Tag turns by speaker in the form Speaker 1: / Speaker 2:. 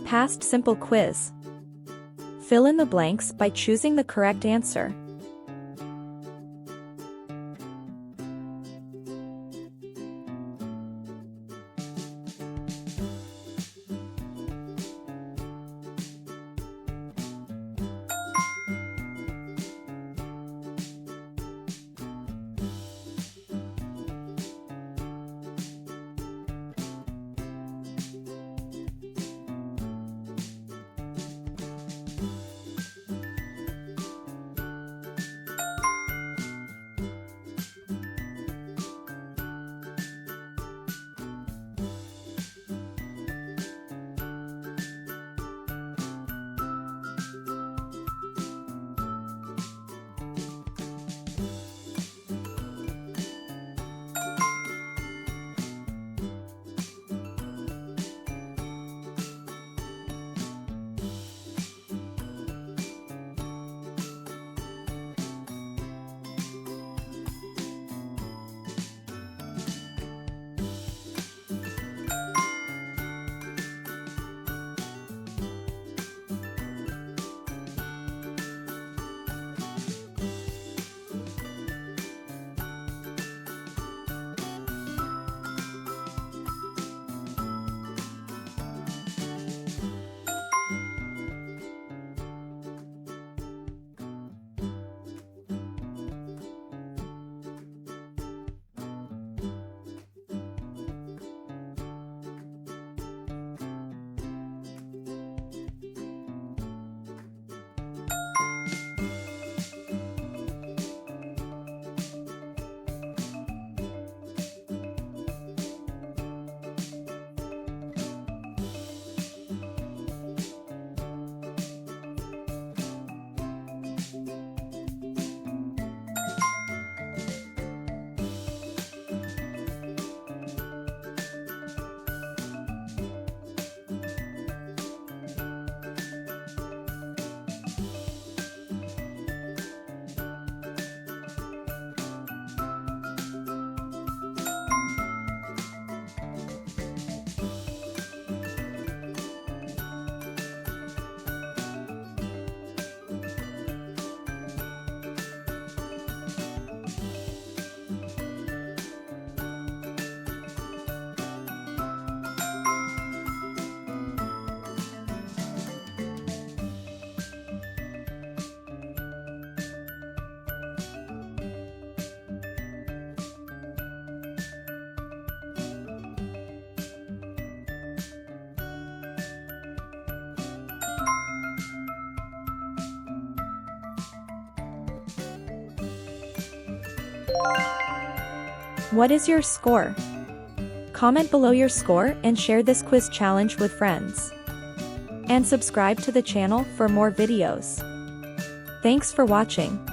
Speaker 1: Past simple quiz. Fill in the blanks by choosing the correct answer. What is your score? Comment below your score and share this quiz challenge with friends. And subscribe to the channel for more videos. Thanks for watching.